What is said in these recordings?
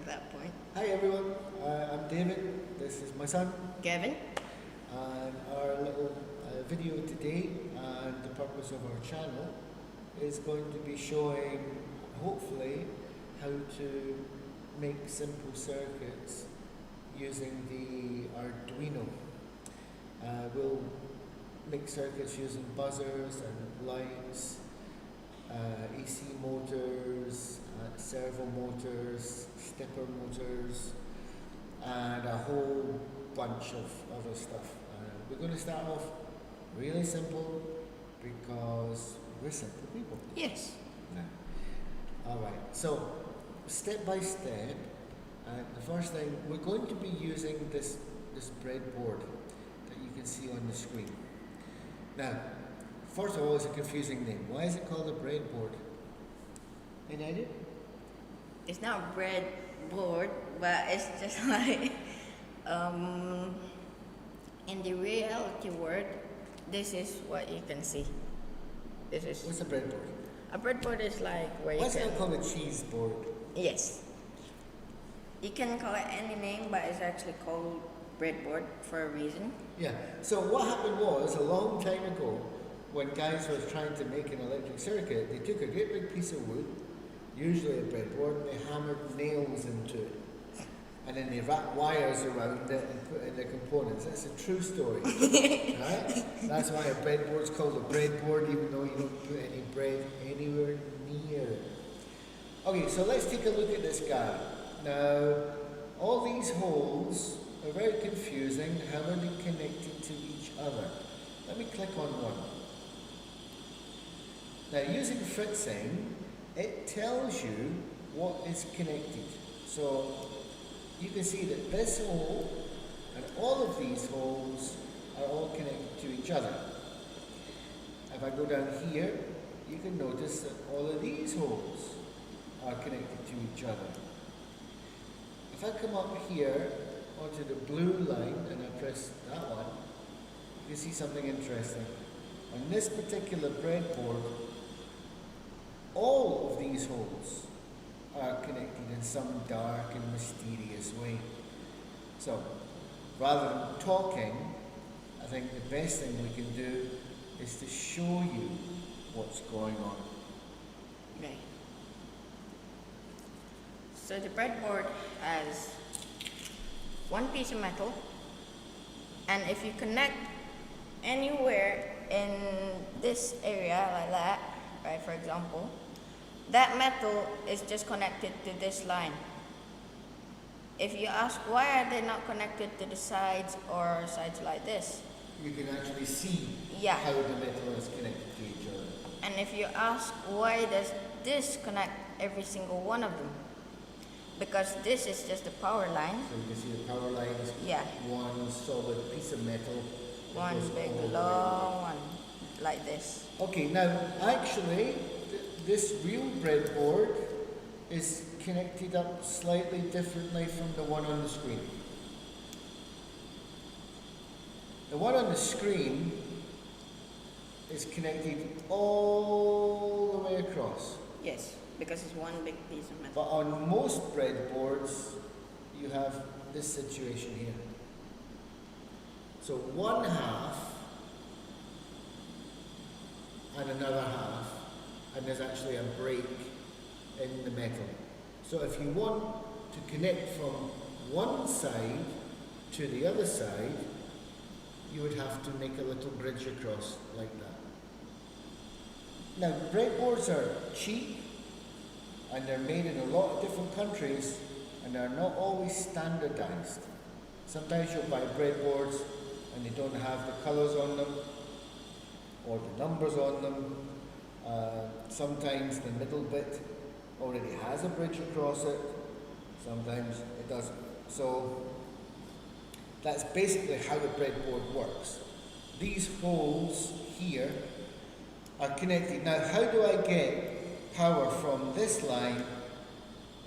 that point. Hi everyone, I'm David, this is my son, Gavin. and our little video today and the purpose of our channel is going to be showing, hopefully, how to make simple circuits using the Arduino. We'll make circuits using buzzers and lights, AC motors, servo motors, stepper motors, and a whole bunch of other stuff. We're going to start off really simple because we're simple people. Yes. Yeah. Alright, so step by step, the first thing, we're going to be using this breadboard that you can see on the screen. Now, first of all, it's a confusing name. Why is it called a breadboard? Any idea? It's not breadboard, but it's just like, in the reality world, this is what you can see. This is. What's a breadboard? A breadboard is like where Why you is can. it called a cheese board? Yes. You can call it any name, but it's actually called breadboard for a reason. Yeah. So what happened was, a long time ago, when guys were trying to make an electric circuit, they took a great big piece of wood, usually a breadboard, and they hammered nails into it. And then they wrapped wires around it and put in the components. That's a true story. Right? That's why a breadboard's called a breadboard, even though you don't put any bread anywhere near it. Okay, so let's take a look at this guy. Now, all these holes are very confusing. How are they connected to each other? Let me click on one. Now, using Fritzing, it tells you what is connected. So, you can see that this hole and all of these holes are all connected to each other. If I go down here, you can notice that all of these holes are connected to each other. If I come up here onto the blue line and I press that one, you can see something interesting. On this particular breadboard, all of these holes are connected in some dark and mysterious way. So, rather than talking, I think the best thing we can do is to show you what's going on. Okay. So the breadboard has one piece of metal, and if you connect anywhere in this area like that, right, for example, that metal is just connected to this line. If you ask why are they not connected to the sides or sides like this? You can actually see Yeah. how the metal is connected to each other. And if you ask why does this connect every single one of them? Because this is just the power line. So you can see the power line is Yeah. one solid piece of metal. that One goes big all the way long one, like this. Okay, now actually, this real breadboard is connected up slightly differently from the one on the screen. The one on the screen is connected all the way across. Yes, because it's one big piece of metal. But on most breadboards, you have this situation here. So one half and another half, and there's actually a break in the metal. So if you want to connect from one side to the other side, you would have to make a little bridge across like that. Now, breadboards are cheap, and they're made in a lot of different countries, and they're not always standardized. Sometimes you'll buy breadboards and they don't have the colors on them or the numbers on them. Sometimes the middle bit already has a bridge across it, sometimes it doesn't. So that's basically how the breadboard works. These holes here are connected. Now, how do I get power from this line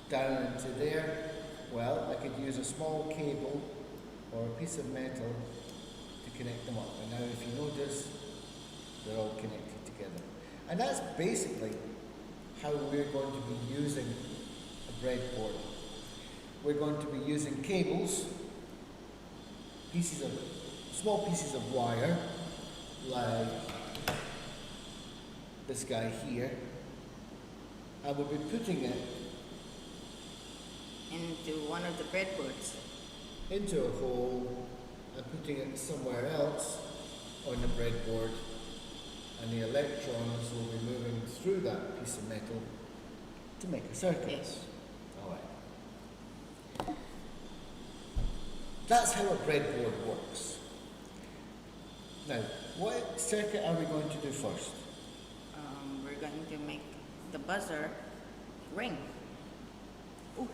down into there? Well, I could use a small cable or a piece of metal to connect them up. And now if you notice, they're all connected together. And that's basically how we're going to be using a breadboard. we're going to be using cables, small pieces of wire, like this guy here, and we'll be putting it into one of the breadboards. into a hole and putting it somewhere else on the breadboard, and the electrons will be moving through that piece of metal to make a circuit. Yes. Alright. That's how a breadboard works. Now, what circuit are we going to do first? We're going to make the buzzer ring. Ooh.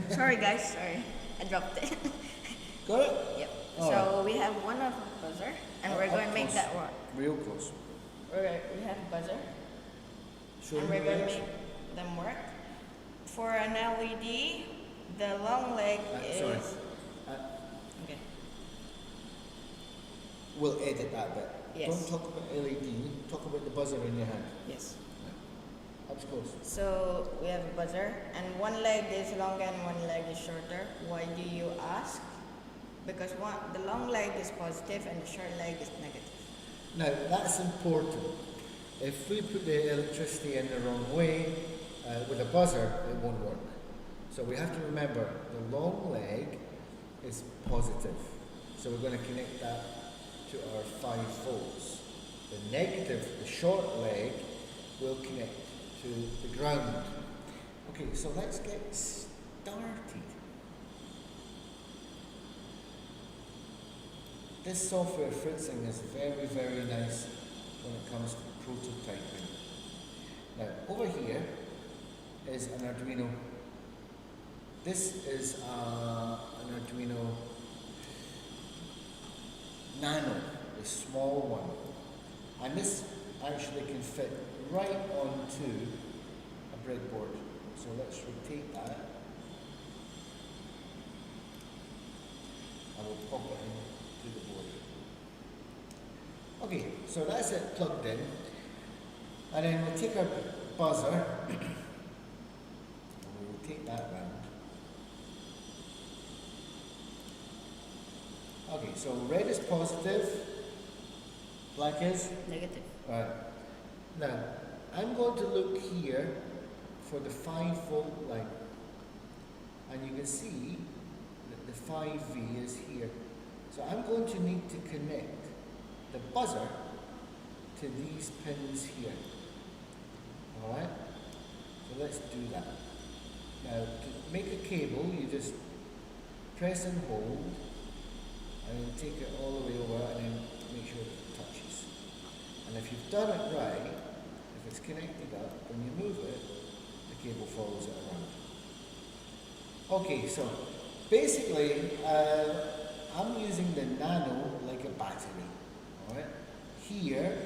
Sorry guys, sorry. I dropped it. Got it? Yep. All So we have one of the buzzer, and we're going to make that work. Real close. We have a buzzer, Show and me we're going to legs. make them work. For an LED, the long leg is... Sorry. Okay. We'll edit that bit. Yes. Don't talk about LED, talk about the buzzer in your hand. Yes. Up close. So we have a buzzer, and one leg is longer and one leg is shorter. Why do you ask? Because the long leg is positive and the short leg is negative. Now, that's important. If we put the electricity in the wrong way, with a buzzer, it won't work. So we have to remember the long leg is positive. So we're going to connect that to our 5 volts. The negative, the short leg, will connect to the ground. Okay, so let's get started. This software, Fritzing, is very, very nice when it comes to prototyping. Now, over here is an Arduino. This is an Arduino Nano, the small one. And this actually can fit right onto a breadboard. So let's rotate that. And we'll pop it into the board. Okay, so that's it plugged in. And then we'll take our buzzer and we'll rotate that round. Okay, so red is positive, black is? Negative. Alright. Now, I'm going to look here for the 5 volt line. And you can see that the 5V is here. So I'm going to need to connect the buzzer to these pins here. Alright? So let's do that. Now, to make a cable, you just press and hold, and then take it all the way over and then make sure it touches. And if you've done it right, if it's connected up, when you move it, the cable follows it around. Okay, so basically, I'm using the Nano like a battery. Alright? Here,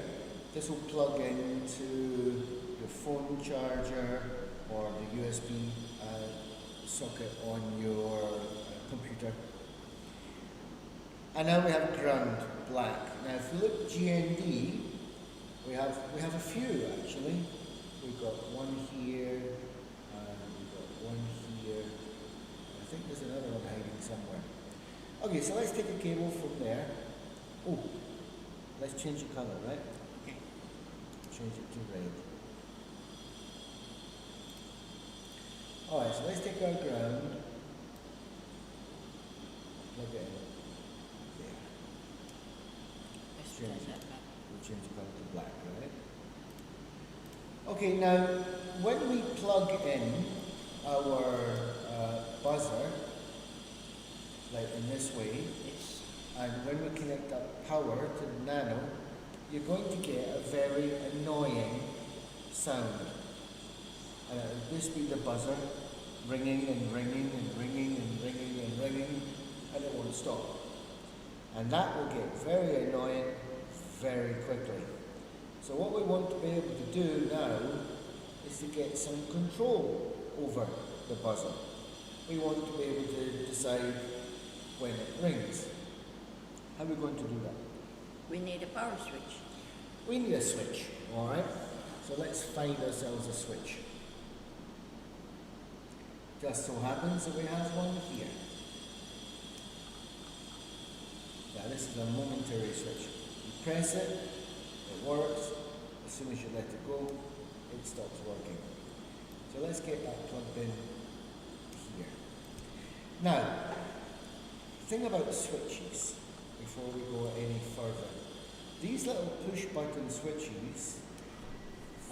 this will plug into your phone charger or the USB socket on your computer. And now we have ground, black. Now if we look GND, we have a few actually. We've got one here, and we've got one here. I think there's another one hiding somewhere. Okay, so let's take a cable from there. Oh, let's change the color, right? Okay. Change it to red. Alright, so let's take our ground, plug it in. Let's Change change it. that back. We'll change the color to black, right? Okay, now when we plug in our buzzer, like in this way, Yes. and when we connect up power to the Nano, you're going to get a very annoying sound. This will be the buzzer ringing and ringing and ringing and ringing and ringing, and it won't stop. And that will get very annoying very quickly. So what we want to be able to do now is to get some control over the buzzer. We want to be able to decide when it rings. How are we going to do that? We need a power switch. We need a switch, alright? So let's find ourselves a switch. Just so happens that we have one here. Now this is a momentary switch. You press it, it works. As soon as you let it go, it stops working. So let's get that plugged in here. Now, the thing about switches, before we go any further, these little push button switches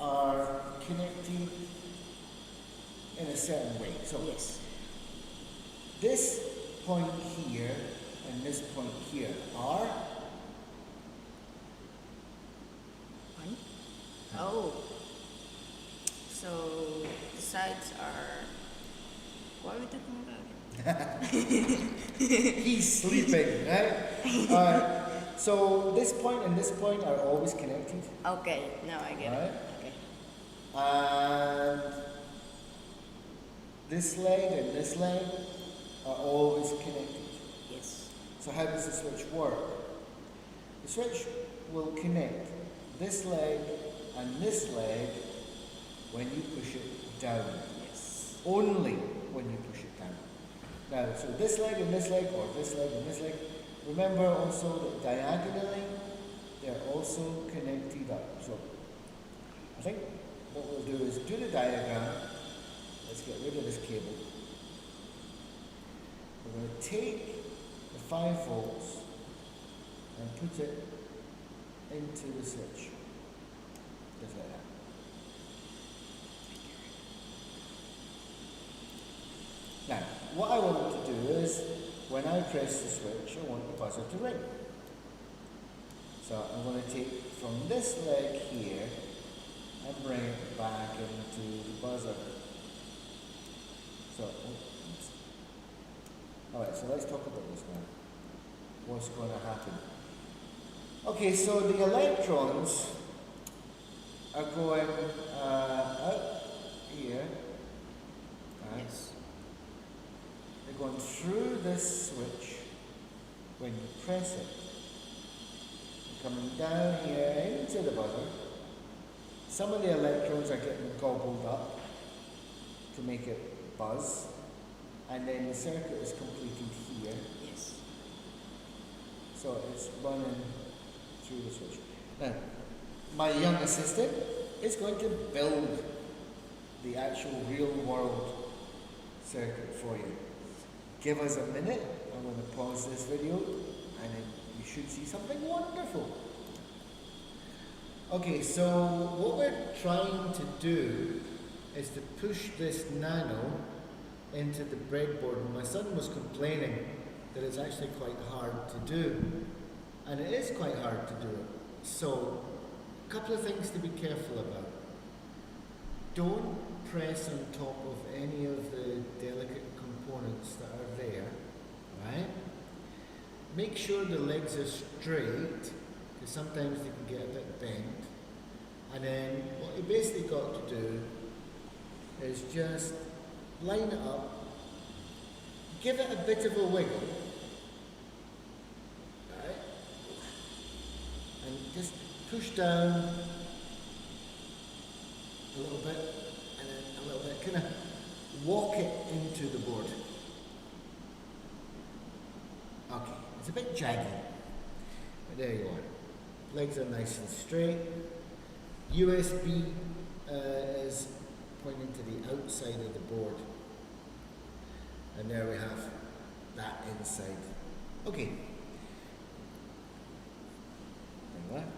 are connected in a certain way. So Yes. this point here and this point here are One. Oh. So the sides are. What are we talking about? he's sleeping, right? Alright. So this point and this point are always connected. Okay, now I get Right. it. Okay. And this leg and this leg are always connected. Yes. So how does the switch work? The switch will connect this leg and this leg when you push it down. Yes. Only when you push it down. Now, so this leg and this leg, or this leg and this leg, remember also that diagonally they're also connected up. So I think what we'll do is do the diagram. Let's get rid of this cable. We're going to take the 5 volts and put it into the switch. Just like that. Now, what I want to do is, when I press the switch, I want the buzzer to ring. So I'm going to take from this leg here and bring it back into the buzzer. So, alright, so let's talk about this now. What's going to happen? Okay, so the electrons are going out here. Right? Yes. They're going through this switch when you press it. They're coming down here into the buzzer. Some of the electrons are getting gobbled up to make it buzz. And then the circuit is completed here. Yes. So it's running through the switch. Now, my young assistant is going to build the actual real world circuit for you. Give us a minute. I'm going to pause this video and then you should see something wonderful. Okay, so what we're trying to do is to push this Nano into the breadboard. And my son was complaining that it's actually quite hard to do. And it is quite hard to do it. So, a couple of things to be careful about. Don't press on top of any of the delicate components that are there, right? Make sure the legs are straight, because sometimes they can get a bit bent. And then what you basically got to do is just line it up, give it a bit of a wiggle, right? And just push down a little bit, and then a little bit, kind of walk it into the board. Okay, it's a bit jaggy, but there you are. Legs are nice and straight. USB is pointing to the outside of the board. And there we have that inside. Okay. There we are.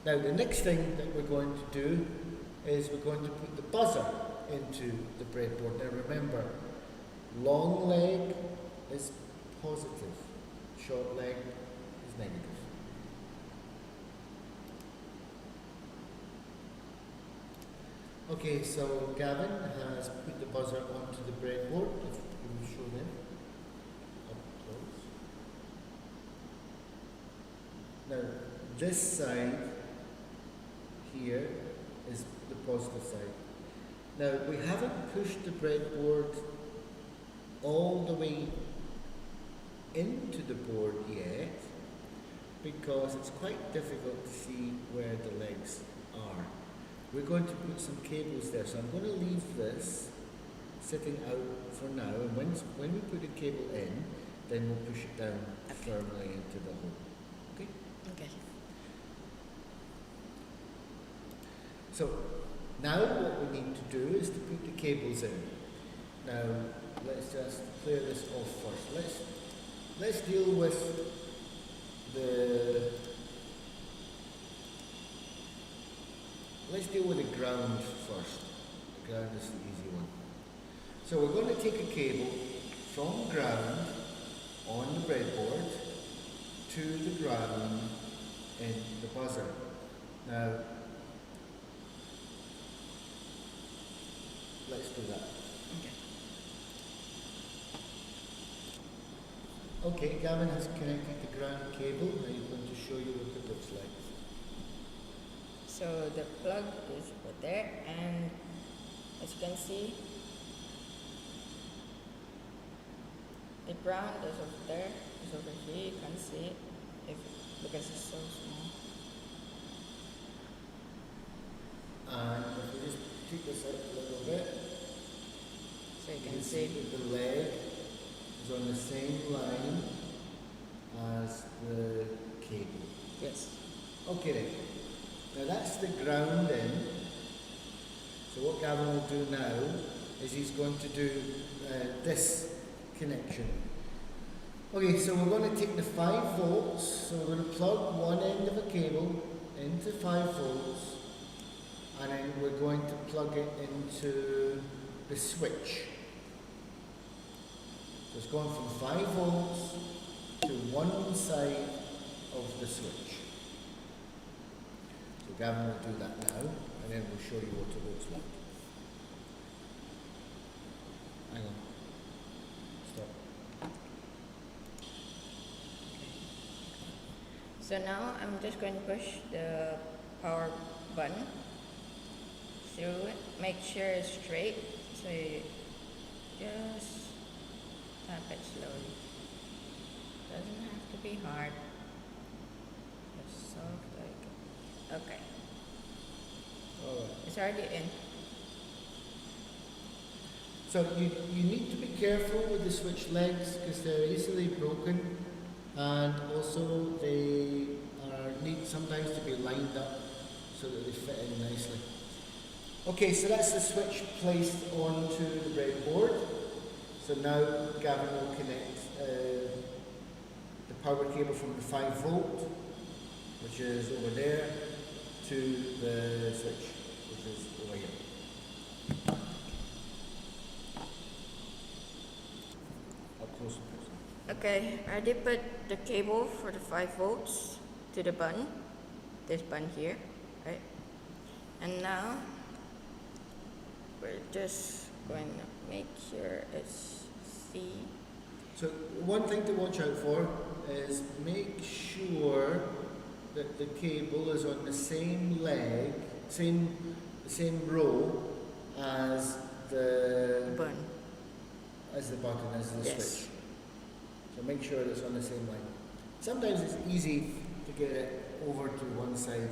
Now the next thing that we're going to do is we're going to put the buzzer into the breadboard. Now remember, long leg is positive, short leg is negative. Okay, so Gavin has put the buzzer onto the breadboard. If you will show them up close. Now, this side here is the positive side. Now, we haven't pushed the breadboard all the way into the board yet because it's quite difficult to see where the legs are. We're going to put some cables there, so I'm going to leave this sitting out for now, and when we put the cable in, then we'll push it down firmly into the hole. Okay? Okay. So now what we need to do is to put the cables in. Now let's just clear this off first. Let's deal with the ground first. The ground is the easy one. So we're going to take a cable from ground on the breadboard to the ground in the buzzer. Now let's do that. Okay, Gavin has connected the ground cable. Now I'm going to show you what it looks like. So the plug is over there, and as you can see, the ground is over there, is over here. You can see it because it's so small. And if we just take this out a little bit, So you you can can see. see that the leg is on the same line as the cable. Yes. Okay then. Now that's the ground in. So what Gavin will do now is he's going to do this connection. Okay, so we're going to take the 5 volts. So we're going to plug one end of a cable into 5 volts, and then we're going to plug it into the switch. So it's going from 5 volts to one side of the switch. So Gavin will do that now, and then we'll show you what it looks like. Hang on. Stop. So now I'm just going to push the power button through it. Make sure it's straight. So you just tap it slowly. Doesn't have to be hard. Just soft like. Okay. Alright. It's already in. So you need to be careful with the switch legs because they're easily broken, and also they need sometimes to be lined up so that they fit in nicely. Okay, so that's the switch placed onto the breadboard. So now Gavin will connect the power cable from the 5 volt, which is over there, to the switch, which is over here. Up close and close. Okay, I already put the cable for the 5 volts to the button. This button here, right? And now we're just going to make sure it's C. So one thing to watch out for is make sure that the cable is on the same leg, same row as the Button. as the button, as the Yes. switch. So make sure it's on the same line. Sometimes it's easy to get it over to one side.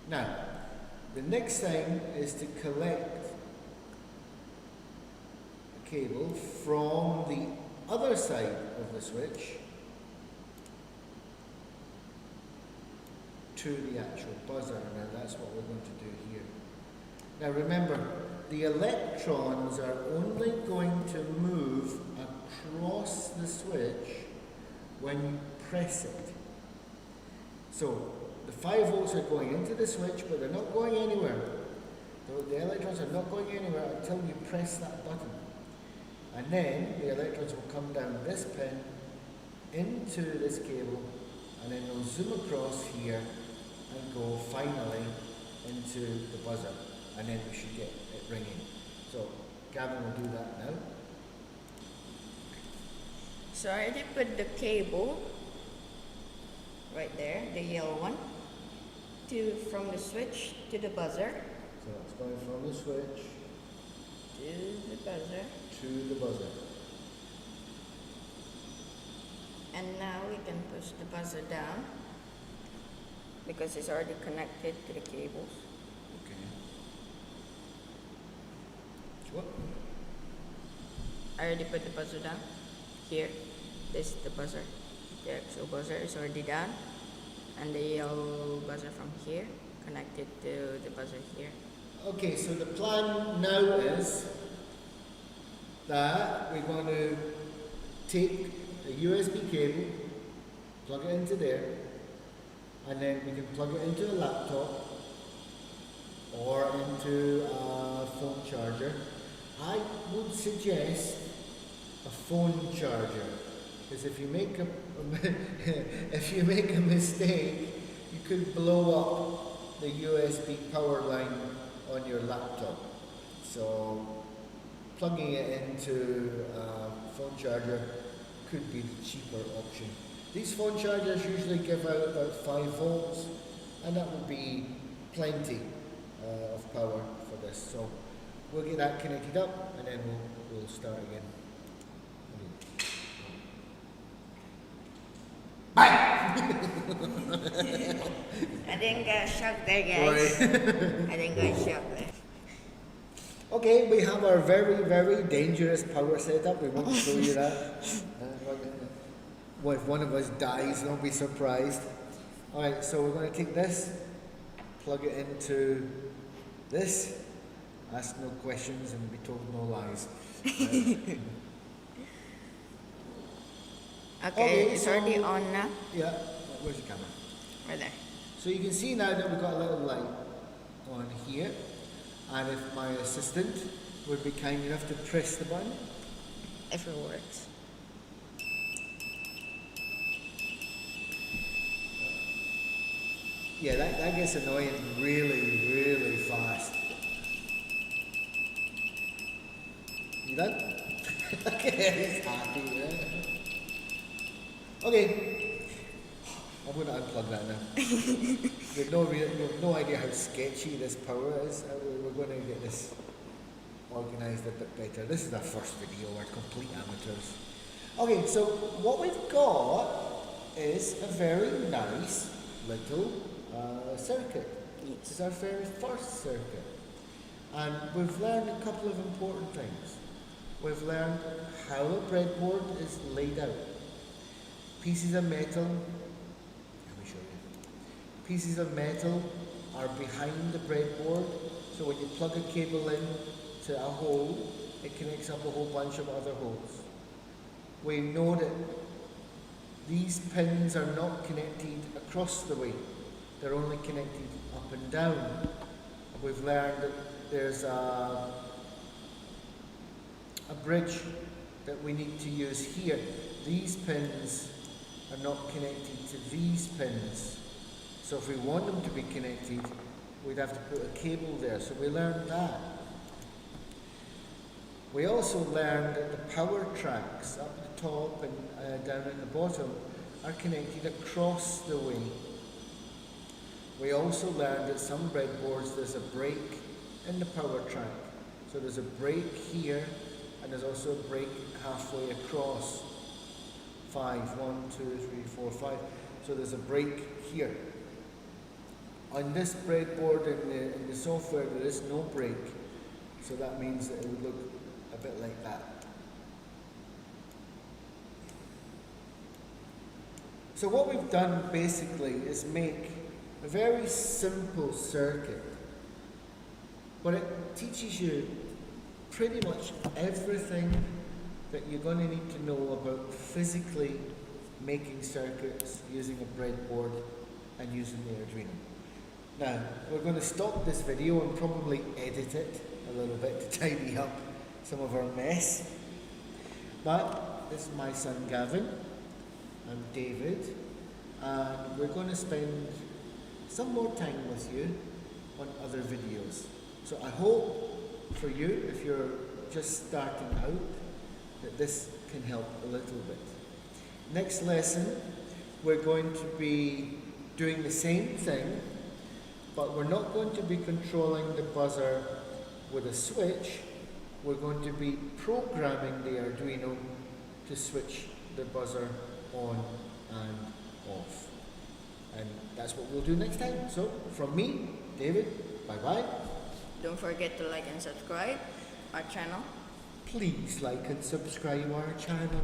Now, the next thing is to collect the cable from the other side of the switch to the actual buzzer. Now that's what we're going to do here. Now remember, the electrons are only going to move across the switch when you press it. So the 5 volts are going into the switch, but they're not going anywhere. The electrons are not going anywhere until you press that button. And then the electrons will come down this pin into this cable, and then they'll zoom across here and go finally into the buzzer, and then we should get it ringing. So Gavin will do that now. So I already put the cable right there, the yellow one, from the switch to the buzzer. So it's going from the switch To the buzzer. to the buzzer. And now we can push the buzzer down because it's already connected to the cables. Okay. What? I already put the buzzer down. Here. This is the buzzer. The actual buzzer is already done. And the yellow buzzer from here connected to the buzzer here. Okay, so the plan now is that we're going to take a USB cable, plug it into there, and then we can plug it into a laptop or into a phone charger. I would suggest a phone charger, because if you make a if you make a mistake, you could blow up the USB power line on your laptop. So plugging it into a phone charger could be the cheaper option. These phone chargers usually give out about 5 volts, and that would be plenty of power for this. So we'll get that connected up, and then we'll start again. Bye! I didn't get shocked there, guys. I didn't get shocked there. Okay, we have our very, very dangerous power setup. We won't show you that. If one of us dies, don't be surprised. Alright, so we're going to take this, plug it into this, ask no questions and be told no lies. Okay, it's already on now. Yeah, where's the camera? Right there. So you can see now that we've got a little light on here, and if my assistant would be kind enough to press the button. If it works. Yeah, that gets annoying really, really fast. You done? Okay, he's happy, yeah. Okay, I'm going to unplug that now. You have no idea how sketchy this power is. We're going to get this organised a bit better. This is our first video, we're complete amateurs. Okay, so what we've got is a very nice little circuit. This is our very first circuit. And we've learned a couple of important things. We've learned how a breadboard is laid out. Pieces of metal, let me show you. Pieces of metal are behind the breadboard, so when you plug a cable in to a hole, it connects up a whole bunch of other holes. We know that these pins are not connected across the way, they're only connected up and down. We've learned that there's a bridge that we need to use here. These pins are not connected to these pins. So if we want them to be connected, we'd have to put a cable there. So we learned that. We also learned that the power tracks up at the top and down at the bottom are connected across the way. We also learned that some breadboards there's a break in the power track. So there's a break here, and there's also a break halfway across. 5, 1, 2, 3, 4, 5. So there's a break here. On this breadboard in the software there is no break. So that means that it would look a bit like that. So what we've done basically is make a very simple circuit, but it teaches you pretty much everything that you're going to need to know about physically making circuits using a breadboard and using the Arduino. Now, we're going to stop this video and probably edit it a little bit to tidy up some of our mess. But this is my son Gavin, I'm David, and we're going to spend some more time with you on other videos. So I hope for you, if you're just starting out, that this can help a little bit. Next lesson, we're going to be doing the same thing, but we're not going to be controlling the buzzer with a switch. We're going to be programming the Arduino to switch the buzzer on and off. And that's what we'll do next time. So, from me, David, bye-bye. Don't forget to like and subscribe. our channel. Please like and subscribe our channel.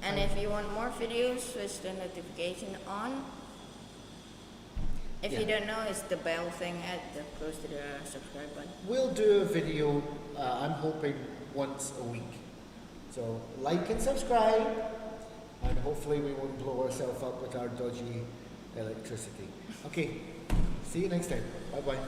And if you want more videos, switch the notification on. If you don't know, it's the bell thing at the close to the subscribe button. We'll do a video, I'm hoping once a week. So like and subscribe, and hopefully we won't blow ourselves up with our dodgy electricity. Okay, see you next time. Bye bye.